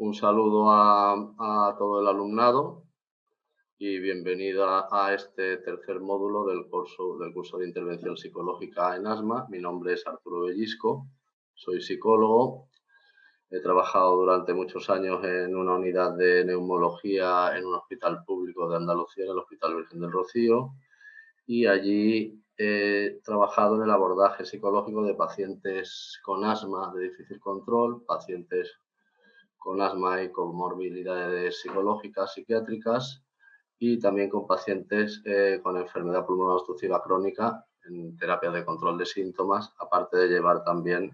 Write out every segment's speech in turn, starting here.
Un saludo a todo el alumnado y bienvenido a este tercer módulo del curso de Intervención Psicológica en asma. Mi nombre es Arturo Bellisco, soy psicólogo. He trabajado durante muchos años en una unidad de neumología en un hospital público de Andalucía, en el Hospital Virgen del Rocío, y allí he trabajado en el abordaje psicológico de pacientes con asma de difícil control, pacientes con asma y comorbilidades psicológicas, psiquiátricas, y también con pacientes con enfermedad pulmonar obstructiva crónica en terapia de control de síntomas, aparte de llevar también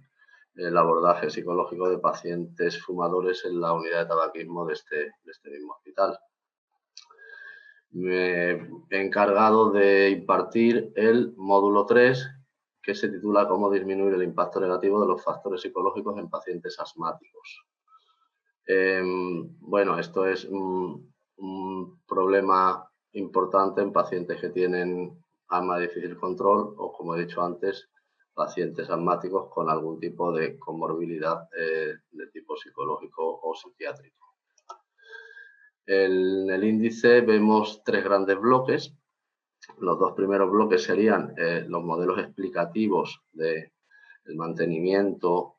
el abordaje psicológico de pacientes fumadores en la unidad de tabaquismo de este mismo hospital. Me he encargado de impartir el módulo 3, que se titula Cómo disminuir el impacto negativo de los factores psicológicos en pacientes asmáticos. Bueno, esto es un problema importante en pacientes que tienen asma de difícil control o, como he dicho antes, pacientes asmáticos con algún tipo de comorbilidad de tipo psicológico o psiquiátrico. En el índice vemos tres grandes bloques. Los dos primeros bloques serían los modelos explicativos del mantenimiento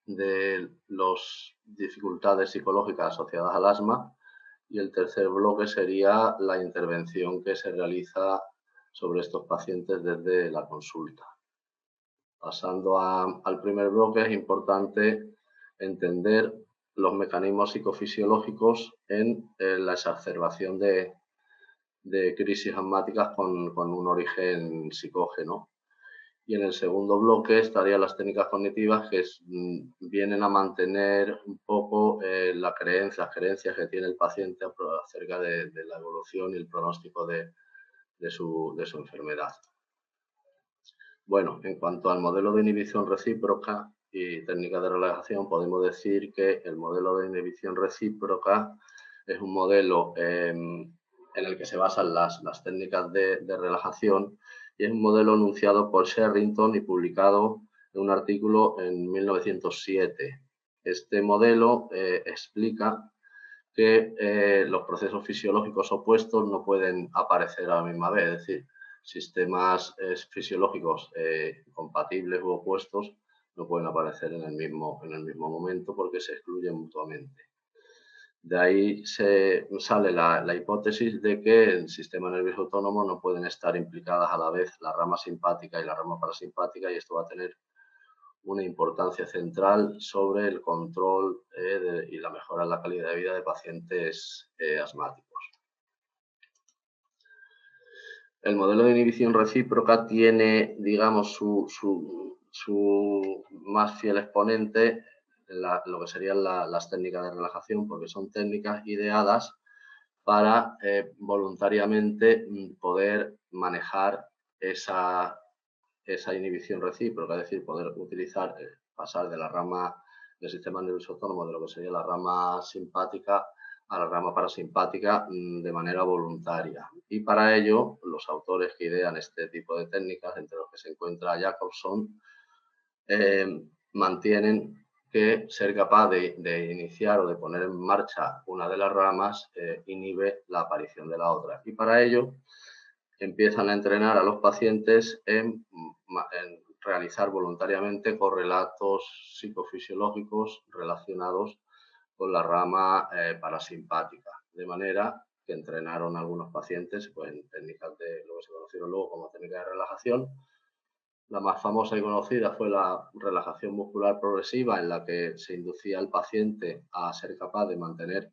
de las dificultades psicológicas asociadas al asma, y el tercer bloque sería la intervención que se realiza sobre estos pacientes desde la consulta. Pasando al primer bloque, es importante entender los mecanismos psicofisiológicos en la exacerbación de crisis asmáticas con un origen psicógeno. Y en el segundo bloque estarían las técnicas cognitivas que vienen a mantener un poco las creencias que tiene el paciente acerca de la evolución y el pronóstico de su enfermedad. Bueno, en cuanto al modelo de inhibición recíproca y técnicas de relajación, podemos decir que el modelo de inhibición recíproca es un modelo en el que se basan las técnicas de relajación, y es un modelo enunciado por Sherrington y publicado en un artículo en 1907. Este modelo explica que los procesos fisiológicos opuestos no pueden aparecer a la misma vez, es decir, sistemas fisiológicos compatibles u opuestos no pueden aparecer en el mismo momento porque se excluyen mutuamente. De ahí sale la hipótesis de que en el sistema nervioso autónomo no pueden estar implicadas a la vez la rama simpática y la rama parasimpática, y esto va a tener una importancia central sobre el control y la mejora en la calidad de vida de pacientes asmáticos. El modelo de inhibición recíproca tiene, digamos, su más fiel exponente lo que serían las técnicas de relajación, porque son técnicas ideadas para voluntariamente poder manejar esa inhibición recíproca, es decir, poder utilizar, pasar de la rama del sistema nervioso autónomo, de lo que sería la rama simpática, a la rama parasimpática de manera voluntaria. Y para ello, los autores que idean este tipo de técnicas, entre los que se encuentra Jacobson, mantienen que ser capaz de iniciar o de poner en marcha una de las ramas inhibe la aparición de la otra. Y para ello empiezan a entrenar a los pacientes en realizar voluntariamente correlatos psicofisiológicos relacionados con la rama parasimpática, de manera que entrenaron a algunos pacientes en técnicas de lo que se conocieron luego como técnicas de relajación. La más famosa y conocida fue la relajación muscular progresiva, en la que se inducía al paciente a ser capaz de mantener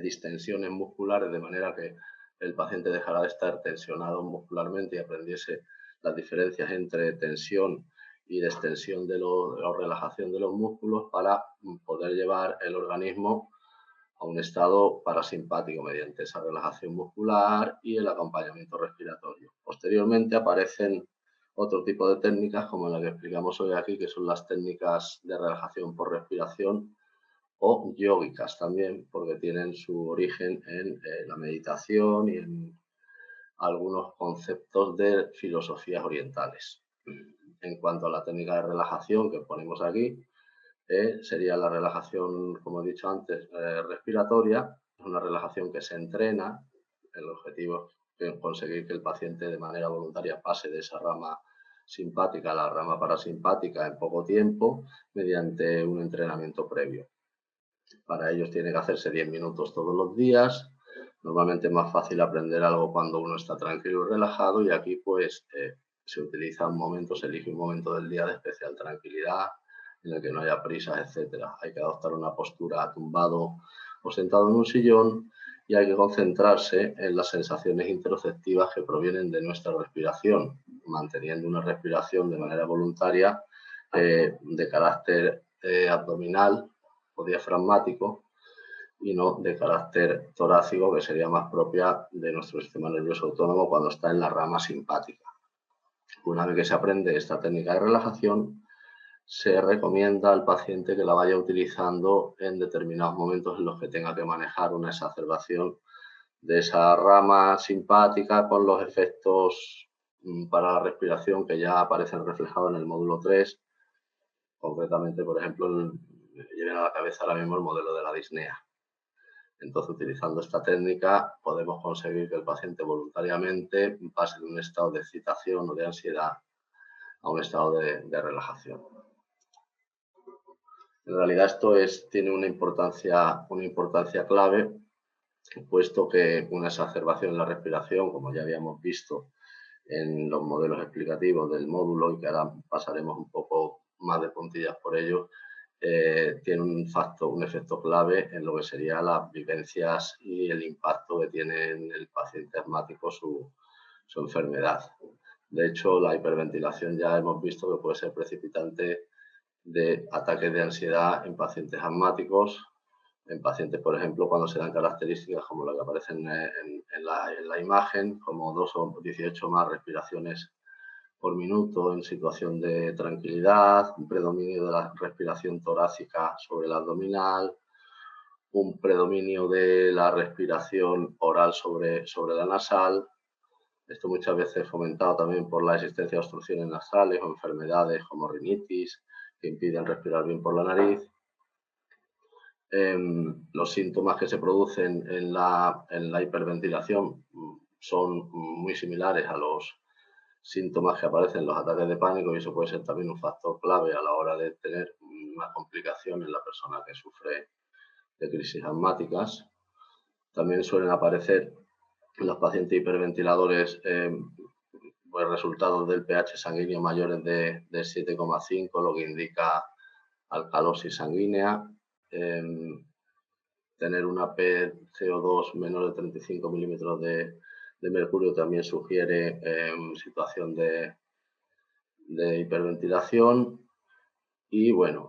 distensiones musculares, de manera que el paciente dejara de estar tensionado muscularmente y aprendiese las diferencias entre tensión y distensión o relajación de los músculos, para poder llevar el organismo a un estado parasimpático mediante esa relajación muscular y el acompañamiento respiratorio. Posteriormente aparecen otro tipo de técnicas, como la que explicamos hoy aquí, que son las técnicas de relajación por respiración, o yógicas también, porque tienen su origen en la meditación y en algunos conceptos de filosofías orientales. En cuanto a la técnica de relajación que ponemos aquí, sería la relajación, como he dicho antes, respiratoria. Es una relajación que se entrena. El objetivo es conseguir que el paciente de manera voluntaria pase de esa rama simpática a la rama parasimpática en poco tiempo mediante un entrenamiento previo. Para ellos tiene que hacerse 10 minutos todos los días. Normalmente es más fácil aprender algo cuando uno está tranquilo y relajado, y aquí pues se utiliza un momento, se elige un momento del día de especial tranquilidad en el que no haya prisas, etcétera. Hay que adoptar una postura tumbado o sentado en un sillón y hay que concentrarse en las sensaciones interoceptivas que provienen de nuestra respiración, manteniendo una respiración de manera voluntaria de carácter abdominal o diafragmático y no de carácter torácico, que sería más propia de nuestro sistema nervioso autónomo cuando está en la rama simpática. Una vez que se aprende esta técnica de relajación, se recomienda al paciente que la vaya utilizando en determinados momentos en los que tenga que manejar una exacerbación de esa rama simpática con los efectos para la respiración que ya aparecen reflejados en el módulo 3. Concretamente, por ejemplo, me viene a la cabeza ahora mismo el modelo de la disnea. Entonces, utilizando esta técnica, podemos conseguir que el paciente voluntariamente pase de un estado de excitación o de ansiedad a un estado de relajación. En realidad, esto tiene una importancia clave, puesto que una exacerbación en la respiración, como ya habíamos visto en los modelos explicativos del módulo, y que ahora pasaremos un poco más de puntillas por ello, tiene un efecto clave en lo que serían las vivencias y el impacto que tiene en el paciente asmático su enfermedad. De hecho, la hiperventilación ya hemos visto que puede ser precipitante de ataques de ansiedad en pacientes asmáticos, en pacientes, por ejemplo, cuando se dan características como las que aparecen en la imagen, como 2 o 18 más respiraciones por minuto en situación de tranquilidad, un predominio de la respiración torácica sobre la abdominal, un predominio de la respiración oral sobre la nasal. Esto muchas veces fomentado también por la existencia de obstrucciones nasales o enfermedades como rinitis que impiden respirar bien por la nariz. Los síntomas que se producen en la hiperventilación son muy similares a los síntomas que aparecen en los ataques de pánico, y eso puede ser también un factor clave a la hora de tener una complicación en la persona que sufre de crisis asmáticas. También suelen aparecer en los pacientes hiperventiladores pues resultados del pH sanguíneo mayores de 7,5, lo que indica alcalosis sanguínea. Tener una PCO2 menor de 35 milímetros de mercurio también sugiere situación de hiperventilación. Y bueno,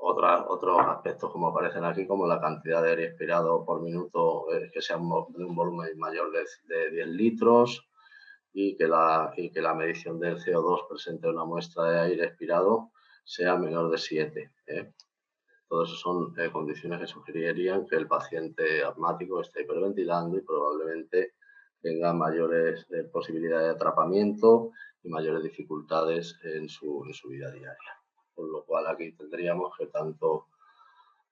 otros aspectos como aparecen aquí, como la cantidad de aire expirado por minuto, que sea de un volumen mayor de 10 litros, y que la medición del CO2 presente en una muestra de aire expirado sea menor de 7. Todas esas son condiciones que sugerirían que el paciente asmático esté hiperventilando y probablemente tenga mayores posibilidades de atrapamiento y mayores dificultades en su vida diaria. Con lo cual aquí tendríamos que tanto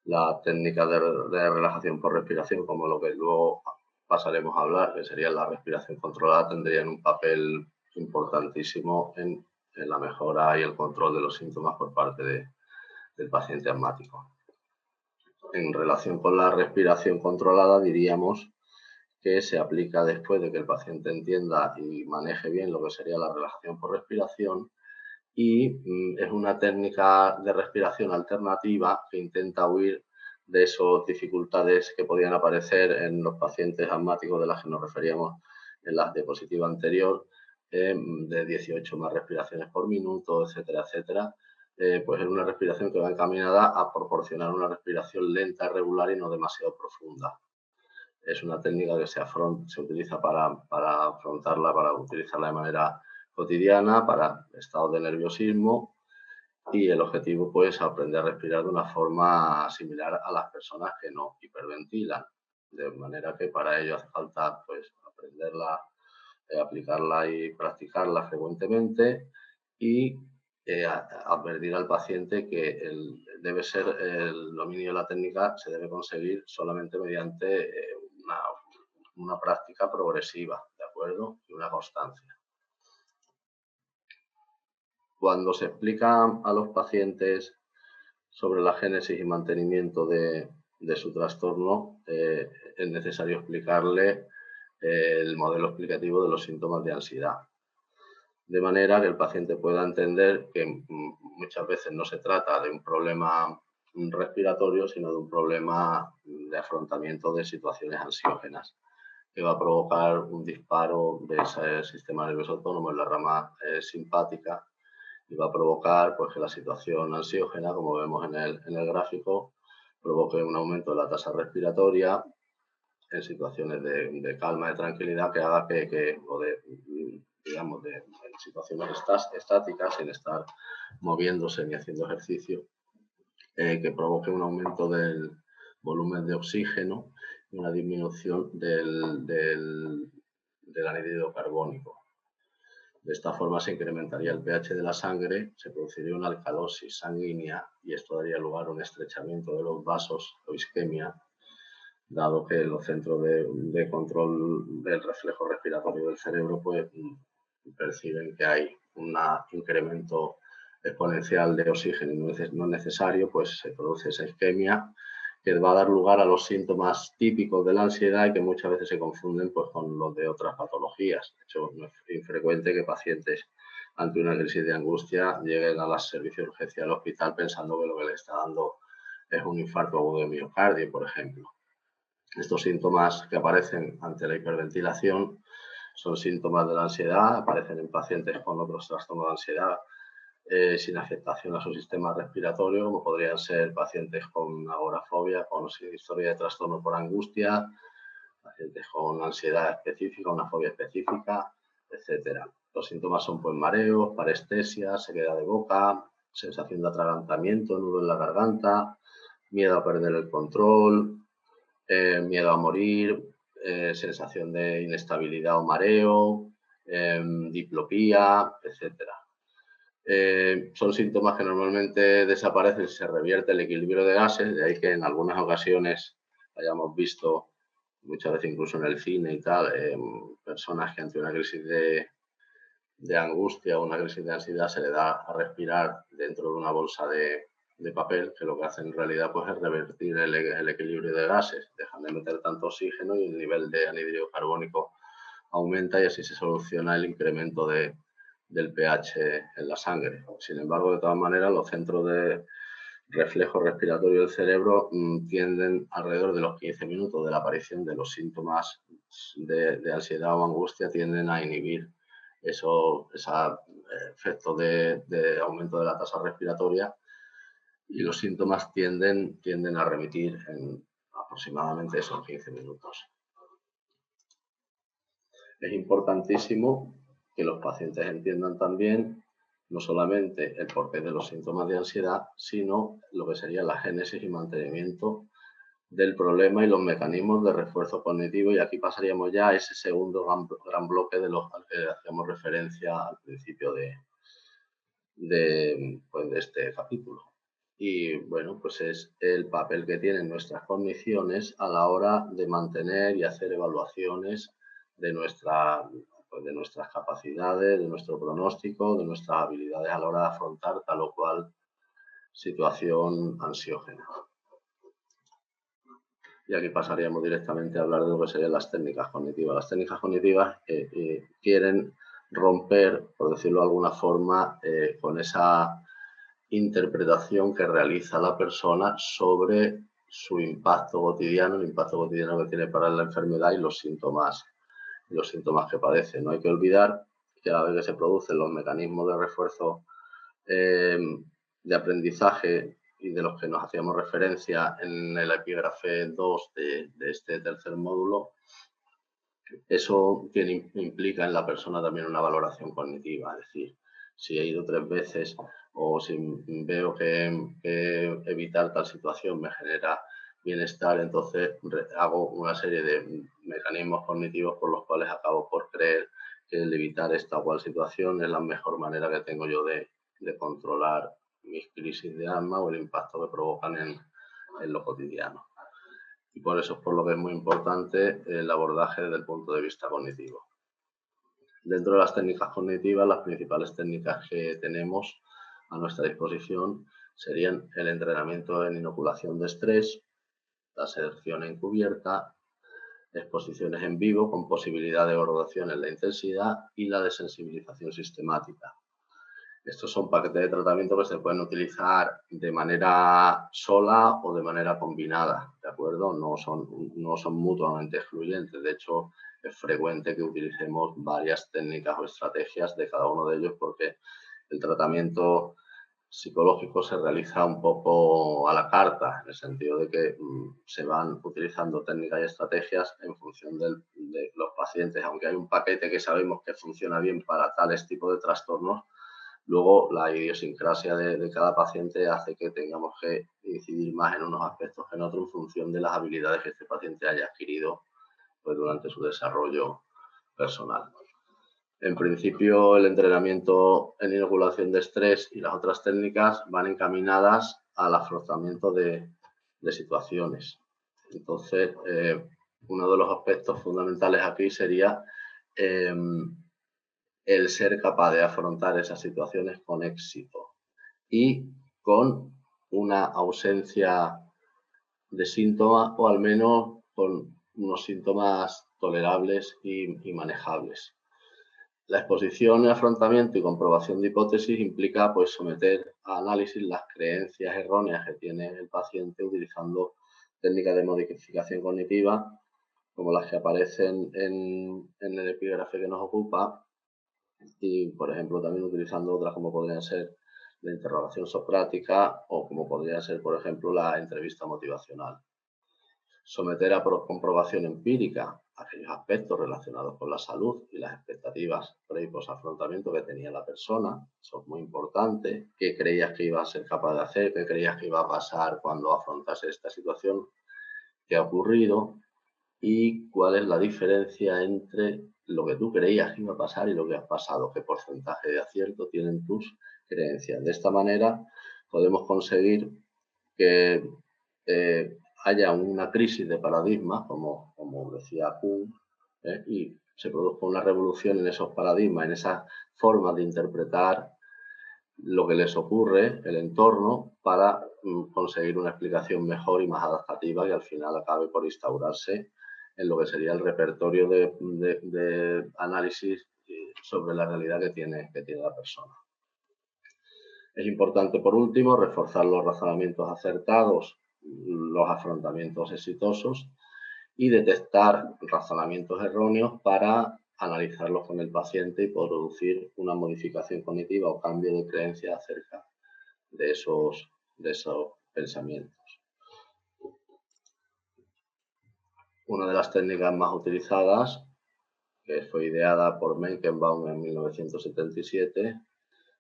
la técnica de relajación por respiración como lo que luego pasaremos a hablar, que sería la respiración controlada, tendrían un papel importantísimo en la mejora y el control de los síntomas por parte del paciente asmático. En relación con la respiración controlada, diríamos que se aplica después de que el paciente entienda y maneje bien lo que sería la relajación por respiración, y es una técnica de respiración alternativa que intenta huir de esas dificultades que podían aparecer en los pacientes asmáticos de las que nos referíamos en la diapositiva anterior, de 18 más respiraciones por minuto, etcétera, etcétera. Pues es una respiración que va encaminada a proporcionar una respiración lenta, regular y no demasiado profunda. Es una técnica que se utiliza para afrontarla, para utilizarla de manera cotidiana, para estados de nerviosismo, y el objetivo pues es aprender a respirar de una forma similar a las personas que no hiperventilan, de manera que para ello hace falta pues aprenderla, aplicarla y practicarla frecuentemente, y advertir al paciente que debe ser el dominio de la técnica se debe conseguir solamente mediante una práctica progresiva, ¿de acuerdo? Y una constancia. Cuando se explica a los pacientes sobre la génesis y mantenimiento de su trastorno, es necesario explicarle el modelo explicativo de los síntomas de ansiedad. De manera que el paciente pueda entender que muchas veces no se trata de un problema respiratorio, sino de un problema de afrontamiento de situaciones ansiógenas, que va a provocar un disparo de ese sistema nervioso autónomo en la rama simpática y va a provocar pues, que la situación ansiógena, como vemos en el gráfico, provoque un aumento de la tasa respiratoria en situaciones de calma, de tranquilidad, que haga digamos, de situaciones estáticas, sin estar moviéndose ni haciendo ejercicio, que provoque un aumento del volumen de oxígeno y una disminución del anhídrido carbónico. De esta forma se incrementaría el pH de la sangre, se produciría una alcalosis sanguínea y esto daría lugar a un estrechamiento de los vasos o isquemia, dado que los centros de control del reflejo respiratorio del cerebro pues, perciben que hay un incremento exponencial de oxígeno no necesario, pues se produce esa isquemia que va a dar lugar a los síntomas típicos de la ansiedad y que muchas veces se confunden pues, con los de otras patologías. De hecho, no es infrecuente que pacientes ante una crisis de angustia lleguen a los servicios de urgencia del hospital pensando que lo que le está dando es un infarto agudo de miocardio, por ejemplo. Estos síntomas que aparecen ante la hiperventilación son síntomas de la ansiedad, aparecen en pacientes con otros trastornos de ansiedad sin afectación a su sistema respiratorio, como podrían ser pacientes con agorafobia, con historia de trastorno por angustia, pacientes con ansiedad específica, una fobia específica, etc. Los síntomas son pues mareos, parestesia, sequedad de boca, sensación de atragantamiento, nudo en la garganta, miedo a perder el control, miedo a morir, sensación de inestabilidad o mareo, diplopía, etc. Son síntomas que normalmente desaparecen si se revierte el equilibrio de gases, de ahí que en algunas ocasiones hayamos visto, muchas veces incluso en el cine y tal, personas que ante una crisis de angustia o una crisis de ansiedad se le da a respirar dentro de una bolsa de papel, que lo que hace en realidad pues, es revertir el equilibrio de gases, dejan de meter tanto oxígeno y el nivel de anhídrido carbónico aumenta y así se soluciona el incremento del pH en la sangre. Sin embargo, de todas maneras, los centros de reflejo respiratorio del cerebro tienden alrededor de los 15 minutos de la aparición de los síntomas de ansiedad o angustia, tienden a inhibir esos efectos de aumento de la tasa respiratoria y los síntomas tienden a remitir en aproximadamente esos 15 minutos. Es importantísimo que los pacientes entiendan también no solamente el porqué de los síntomas de ansiedad, sino lo que sería la génesis y mantenimiento del problema y los mecanismos de refuerzo cognitivo. Y aquí pasaríamos ya a ese segundo gran bloque de los que hacíamos referencia al principio de este capítulo. Y bueno, pues es el papel que tienen nuestras cogniciones a la hora de mantener y hacer evaluaciones de nuestras capacidades, de nuestro pronóstico, de nuestras habilidades a la hora de afrontar tal o cual situación ansiógena. Y aquí pasaríamos directamente a hablar de lo que serían las técnicas cognitivas. Las técnicas cognitivas quieren romper, por decirlo de alguna forma, con esa interpretación que realiza la persona sobre su impacto cotidiano, el impacto cotidiano que tiene para la enfermedad y los síntomas que padece. No hay que olvidar que a la vez que se producen los mecanismos de refuerzo de aprendizaje y de los que nos hacíamos referencia en el epígrafe 2 de este tercer módulo, eso implica en la persona también una valoración cognitiva, es decir, si he ido 3 veces o si veo que evitar tal situación me genera bienestar, entonces hago una serie de mecanismos cognitivos por los cuales acabo por creer que el evitar esta o cual situación es la mejor manera que tengo yo de de controlar mis crisis de asma o el impacto que provocan en lo cotidiano. Y por eso es por lo que es muy importante el abordaje desde el punto de vista cognitivo. Dentro de las técnicas cognitivas, las principales técnicas que tenemos a nuestra disposición serían el entrenamiento en inoculación de estrés, la selección encubierta, exposiciones en vivo con posibilidad de graduación en la intensidad y la desensibilización sistemática. Estos son paquetes de tratamiento que se pueden utilizar de manera sola o de manera combinada, ¿de acuerdo? No son mutuamente excluyentes. De hecho, es frecuente que utilicemos varias técnicas o estrategias de cada uno de ellos porque el tratamiento psicológico se realiza un poco a la carta, en el sentido de que se van utilizando técnicas y estrategias en función de los pacientes. Aunque hay un paquete que sabemos que funciona bien para tales tipos de trastornos, luego la idiosincrasia de cada paciente hace que tengamos que incidir más en unos aspectos que en otros en función de las habilidades que este paciente haya adquirido pues, durante su desarrollo personal. En principio, el entrenamiento en inoculación de estrés y las otras técnicas van encaminadas al afrontamiento de situaciones. Entonces, uno de los aspectos fundamentales aquí sería el ser capaz de afrontar esas situaciones con éxito y con una ausencia de síntomas o al menos con unos síntomas tolerables y manejables. La exposición, el afrontamiento y comprobación de hipótesis implica pues, someter a análisis las creencias erróneas que tiene el paciente utilizando técnicas de modificación cognitiva como las que aparecen en el epígrafe que nos ocupa y, por ejemplo, también utilizando otras como podrían ser la interrogación socrática o como podría ser, por ejemplo, la entrevista motivacional. Someter a comprobación empírica aquellos aspectos relacionados con la salud y las expectativas pre y post afrontamiento que tenía la persona. Eso es muy importante. ¿Qué creías que iba a ser capaz de hacer? ¿Qué creías que iba a pasar cuando afrontase esta situación? ¿Qué ha ocurrido? ¿Y cuál es la diferencia entre lo que tú creías que iba a pasar y lo que ha pasado? ¿Qué porcentaje de acierto tienen tus creencias? De esta manera podemos conseguir que haya una crisis de paradigmas, como decía Kuhn, y se produzca una revolución en esos paradigmas, en esas formas de interpretar lo que les ocurre, el entorno, para conseguir una explicación mejor y más adaptativa que al final acabe por instaurarse en lo que sería el repertorio de análisis sobre la realidad que tiene la persona. Es importante, por último, reforzar los razonamientos acertados, los afrontamientos exitosos y detectar razonamientos erróneos para analizarlos con el paciente y producir una modificación cognitiva o cambio de creencia acerca de esos pensamientos. Una de las técnicas más utilizadas, que fue ideada por Menckenbaum en 1977,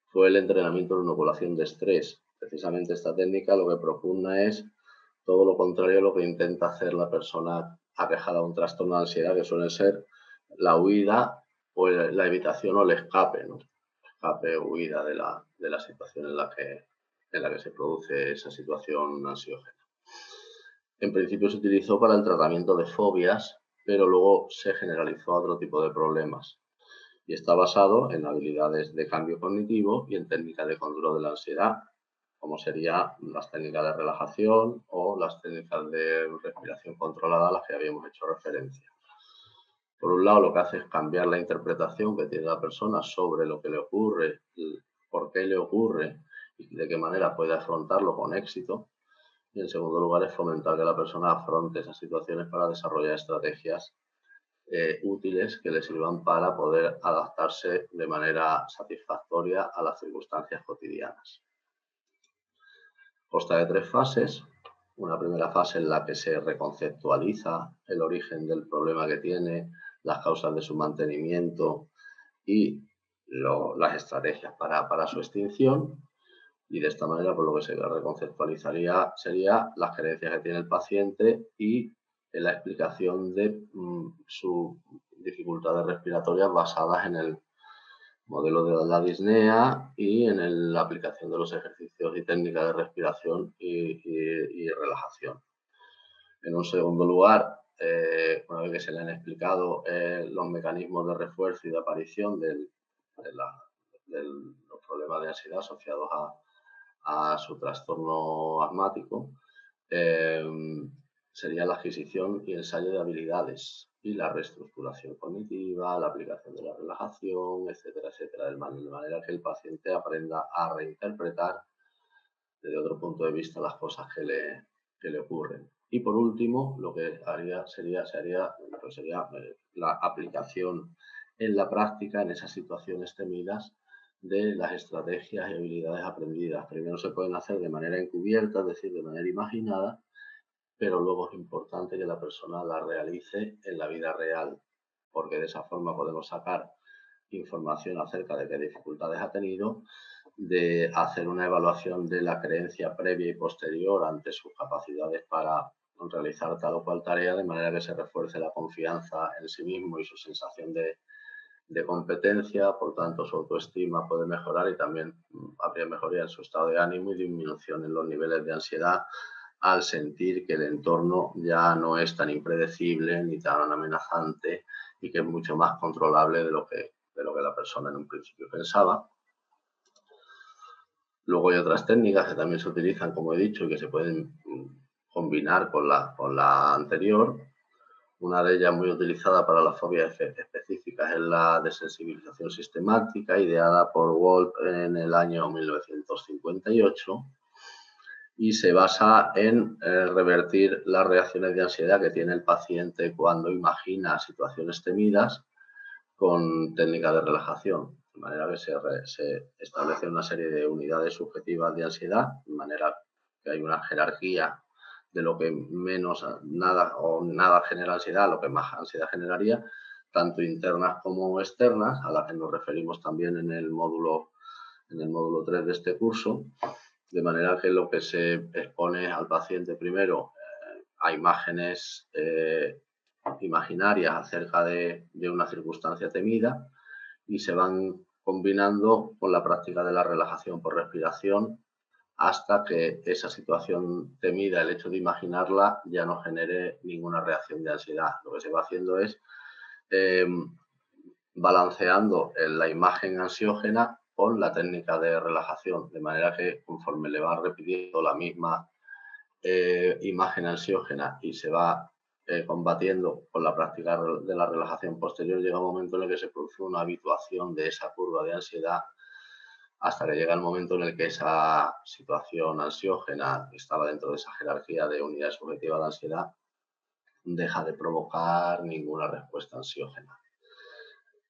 fue el entrenamiento de inoculación de estrés. Precisamente esta técnica lo que propugna es todo lo contrario a lo que intenta hacer la persona aquejada de un trastorno de ansiedad, que suele ser la huida o la evitación o el escape, ¿no? Escape o huida de la situación en la que se produce esa situación ansiógena. En principio se utilizó para el tratamiento de fobias, pero luego se generalizó a otro tipo de problemas. Y está basado en habilidades de cambio cognitivo y en técnicas de control de la ansiedad, como serían las técnicas de relajación o las técnicas de respiración controlada a las que habíamos hecho referencia. Por un lado, lo que hace es cambiar la interpretación que tiene la persona sobre lo que le ocurre, por qué le ocurre y de qué manera puede afrontarlo con éxito. Y en segundo lugar, es fomentar que la persona afronte esas situaciones para desarrollar estrategias útiles que le sirvan para poder adaptarse de manera satisfactoria a las circunstancias cotidianas. Consta de 3 fases. Una primera fase en la que se reconceptualiza el origen del problema que tiene, las causas de su mantenimiento y las estrategias para su extinción. Y de esta manera, por lo que se reconceptualizaría sería las creencias que tiene el paciente y la explicación de sus dificultades respiratorias basadas modelo de la disnea y en la aplicación de los ejercicios y técnicas de respiración y relajación. En un segundo lugar, una vez que se le han explicado los mecanismos de refuerzo y de aparición de los problemas de ansiedad asociados a su trastorno asmático, sería la adquisición y ensayo de habilidades y la reestructuración cognitiva, la aplicación de la relajación, etcétera, etcétera, de manera que el paciente aprenda a reinterpretar desde otro punto de vista las cosas que le ocurren. Y por último, lo que sería la aplicación en la práctica, en esas situaciones temidas, de las estrategias y habilidades aprendidas. Primero se pueden hacer de manera encubierta, es decir, de manera imaginada, pero luego es importante que la persona la realice en la vida real, porque de esa forma podemos sacar información acerca de qué dificultades ha tenido, de hacer una evaluación de la creencia previa y posterior ante sus capacidades para realizar tal o cual tarea, de manera que se refuerce la confianza en sí mismo y su sensación de competencia, por tanto su autoestima puede mejorar y también habría mejoría en su estado de ánimo y disminución en los niveles de ansiedad al sentir que el entorno ya no es tan impredecible ni tan amenazante y que es mucho más controlable de lo que la persona en un principio pensaba. Luego hay otras técnicas que también se utilizan, como he dicho, y que se pueden combinar con la anterior. Una de ellas muy utilizada para las fobias específicas es la desensibilización sistemática, ideada por Wolf en el año 1958, y se basa en revertir las reacciones de ansiedad que tiene el paciente cuando imagina situaciones temidas con técnicas de relajación, de manera que se establece una serie de unidades subjetivas de ansiedad, de manera que hay una jerarquía de lo que menos nada o nada genera ansiedad, lo que más ansiedad generaría, tanto internas como externas, a las que nos referimos también en el módulo 3 de este curso, de manera que lo que se expone al paciente primero a imágenes imaginarias acerca de una circunstancia temida y se van combinando con la práctica de la relajación por respiración hasta que esa situación temida, el hecho de imaginarla, ya no genere ninguna reacción de ansiedad. Lo que se va haciendo es balanceando la imagen ansiógena con la técnica de relajación, de manera que conforme le va repitiendo la misma imagen ansiógena y se va combatiendo con la práctica de la relajación posterior, llega un momento en el que se produce una habituación de esa curva de ansiedad hasta que llega el momento en el que esa situación ansiógena, que estaba dentro de esa jerarquía de unidades subjetivas de ansiedad, deja de provocar ninguna respuesta ansiógena.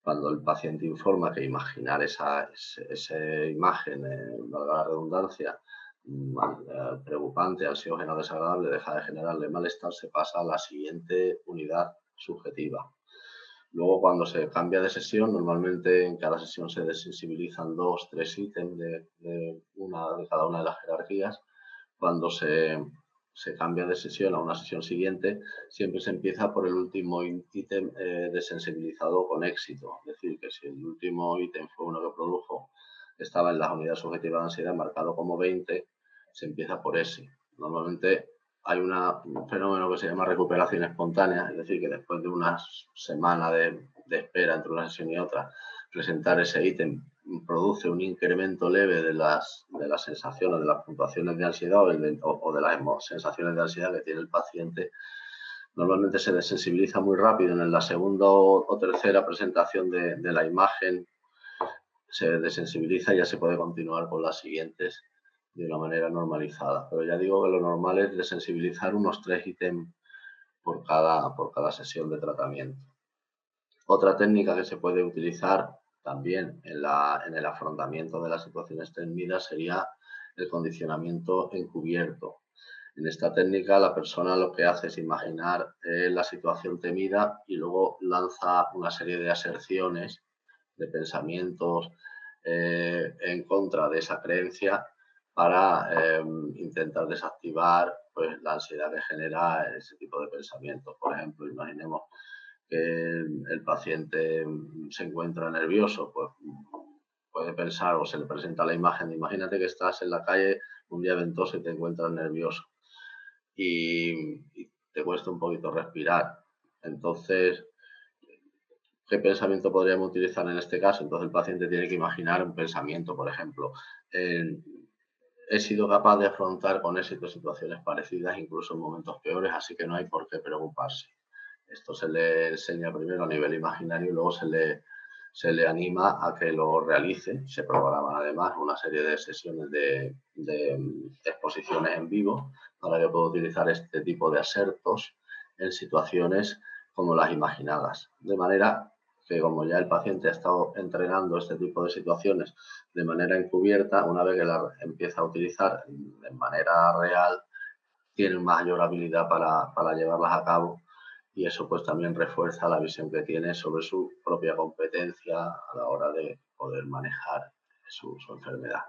Cuando el paciente informa que imaginar esa imagen, valga la redundancia, preocupante, ansiógena o desagradable, deja de generarle malestar, se pasa a la siguiente unidad subjetiva. Luego, cuando se cambia de sesión, normalmente en cada sesión se desensibilizan 2, 3 ítems de cada una de las jerarquías. Cuando se cambia de sesión a una sesión siguiente, siempre se empieza por el último ítem desensibilizado con éxito. Es decir, que si el último ítem fue uno que produjo, estaba en las unidades subjetivas de ansiedad marcado como 20, se empieza por ese. Normalmente hay un fenómeno que se llama recuperación espontánea, es decir, que después de una semana de espera entre una sesión y otra, presentar ese ítem produce un incremento leve de las sensaciones, de las puntuaciones de ansiedad o de las sensaciones de ansiedad que tiene el paciente. Normalmente se desensibiliza muy rápido en la segunda o tercera presentación de la imagen, se desensibiliza y ya se puede continuar con las siguientes de una manera normalizada. Pero ya digo que lo normal es desensibilizar unos 3 ítems por cada sesión de tratamiento. Otra técnica que se puede utilizar también en el afrontamiento de las situaciones temidas sería el condicionamiento encubierto. En esta técnica la persona lo que hace es imaginar la situación temida y luego lanza una serie de aserciones, de pensamientos en contra de esa creencia para intentar desactivar pues, la ansiedad que genera ese tipo de pensamientos. Por ejemplo, imaginemos que el paciente se encuentra nervioso, pues puede pensar o se le presenta la imagen. Imagínate que estás en la calle un día ventoso y te encuentras nervioso y te cuesta un poquito respirar. Entonces, ¿qué pensamiento podríamos utilizar en este caso? Entonces el paciente tiene que imaginar un pensamiento, por ejemplo, he sido capaz de afrontar con éxito situaciones parecidas, incluso en momentos peores, así que no hay por qué preocuparse. Esto se le enseña primero a nivel imaginario y luego se le anima a que lo realice. Se programan además una serie de sesiones de exposiciones en vivo para que pueda utilizar este tipo de asertos en situaciones como las imaginadas. De manera que como ya el paciente ha estado entrenando este tipo de situaciones de manera encubierta, una vez que la empieza a utilizar de manera real, tiene mayor habilidad para llevarlas a cabo y eso pues también refuerza la visión que tiene sobre su propia competencia a la hora de poder manejar su enfermedad.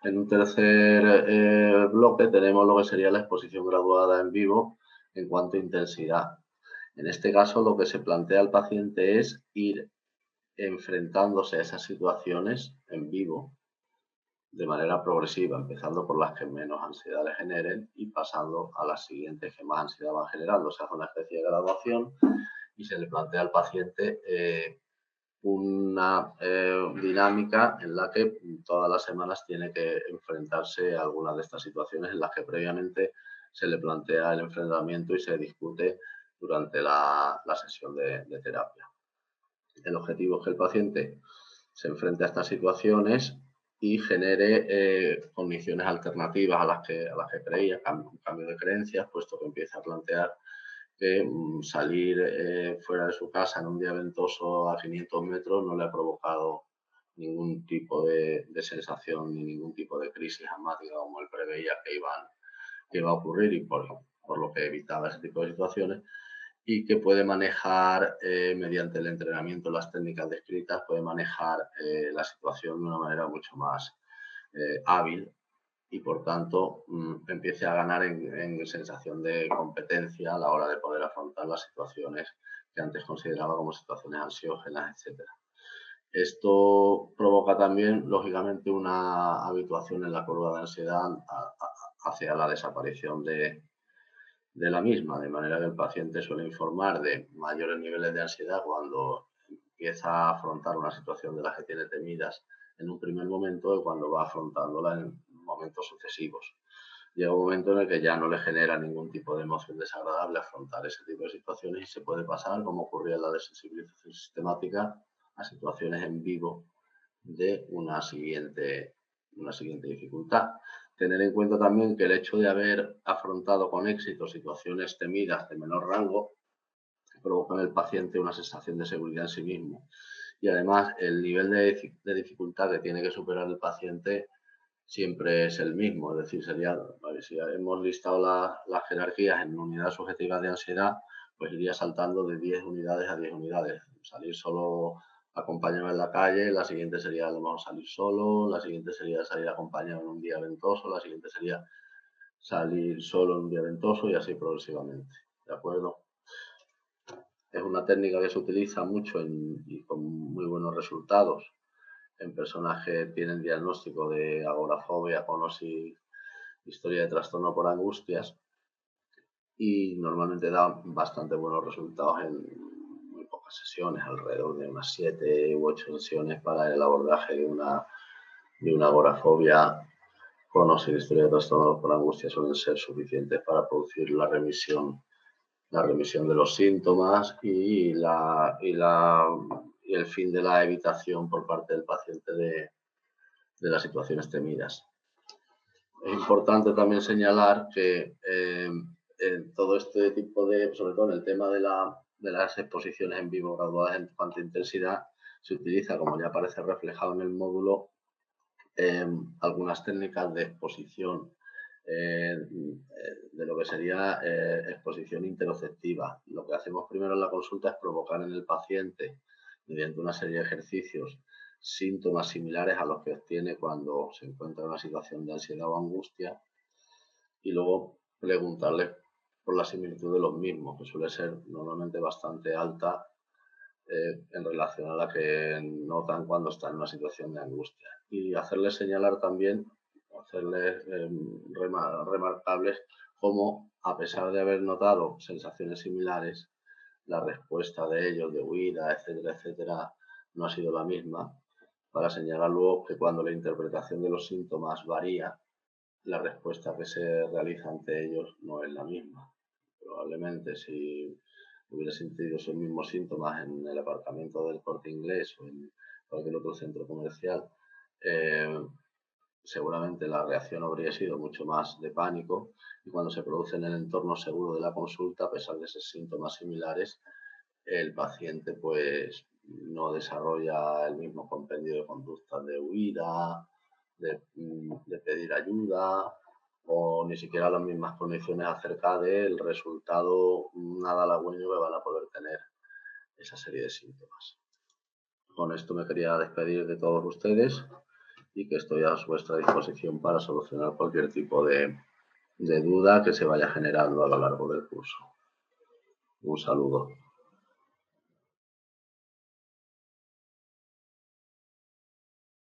En un tercer bloque tenemos lo que sería la exposición graduada en vivo en cuanto a intensidad. En este caso lo que se plantea al paciente es ir enfrentándose a esas situaciones en vivo de manera progresiva, empezando por las que menos ansiedad le generen y pasando a las siguientes que más ansiedad van generando. Se hace una especie de graduación y se le plantea al paciente una dinámica en la que todas las semanas tiene que enfrentarse a algunas de estas situaciones en las que previamente se le plantea el enfrentamiento y se discute durante la sesión de terapia. El objetivo es que el paciente se enfrente a estas situaciones y genere condiciones alternativas a las que creía, un cambio de creencias, puesto que empieza a plantear que salir fuera de su casa en un día ventoso a 500 metros no le ha provocado ningún tipo de sensación ni ningún tipo de crisis asmática como él preveía que iba a ocurrir y por lo que evitaba ese tipo de situaciones y que puede manejar mediante el entrenamiento, las técnicas descritas, puede manejar la situación de una manera mucho más hábil y por tanto empiece a ganar en sensación de competencia a la hora de poder afrontar las situaciones que antes consideraba como situaciones ansiógenas, etc. Esto provoca también, lógicamente, una habituación en la curva de ansiedad hacia la desaparición de la misma, de manera que el paciente suele informar de mayores niveles de ansiedad cuando empieza a afrontar una situación de las que tiene temidas en un primer momento y cuando va afrontándola en momentos sucesivos. Llega un momento en el que ya no le genera ningún tipo de emoción desagradable afrontar ese tipo de situaciones y se puede pasar, como ocurría en la desensibilización sistemática, a situaciones en vivo de una siguiente dificultad. Tener en cuenta también que el hecho de haber afrontado con éxito situaciones temidas de menor rango provoca en el paciente una sensación de seguridad en sí mismo. Y además el nivel de dificultad que tiene que superar el paciente siempre es el mismo. Es decir, si hemos listado las jerarquías en unidades subjetivas de ansiedad, pues iría saltando de 10 unidades a 10 unidades. Salir solo acompañado en la calle, la siguiente sería a lo mejor salir solo, la siguiente sería salir acompañado en un día ventoso, la siguiente sería salir solo en un día ventoso y así progresivamente. ¿De acuerdo? Es una técnica que se utiliza mucho y con muy buenos resultados en personas que tienen diagnóstico de agorafobia, conosis, historia de trastorno por angustias y normalmente da bastante buenos resultados en muy pocas sesiones, alrededor de unas 7 u 8 sesiones para el abordaje de una agorafobia con o sin historia de trastorno por angustia suelen ser suficientes para producir la remisión de los síntomas y el fin de la evitación por parte del paciente de las situaciones temidas. Es importante también señalar que en todo este tipo sobre todo en el tema de las exposiciones en vivo graduadas en cuanto a intensidad, se utiliza, como ya aparece reflejado en el módulo, algunas técnicas de exposición de lo que sería exposición interoceptiva. Lo que hacemos primero en la consulta es provocar en el paciente, mediante una serie de ejercicios, síntomas similares a los que obtiene cuando se encuentra en una situación de ansiedad o angustia y luego preguntarle por la similitud de los mismos, que suele ser normalmente bastante alta en relación a la que notan cuando están en una situación de angustia. Y hacerles señalar también, hacerles remarcables cómo, a pesar de haber notado sensaciones similares, la respuesta de ellos de huida, etcétera, etcétera, no ha sido la misma, para señalar luego que cuando la interpretación de los síntomas varía, la respuesta que se realiza ante ellos no es la misma. Probablemente si hubiera sentido esos mismos síntomas en el aparcamiento del Corte Inglés o en cualquier otro centro comercial, seguramente la reacción habría sido mucho más de pánico, y cuando se produce en el entorno seguro de la consulta, a pesar de esos síntomas similares, el paciente pues no desarrolla el mismo compendio de conductas de huida, de pedir ayuda, o ni siquiera las mismas condiciones acerca del resultado nada halagüeño que van a poder tener esa serie de síntomas. Con esto me quería despedir de todos ustedes y que estoy a vuestra disposición para solucionar cualquier tipo de duda que se vaya generando a lo largo del curso. Un saludo.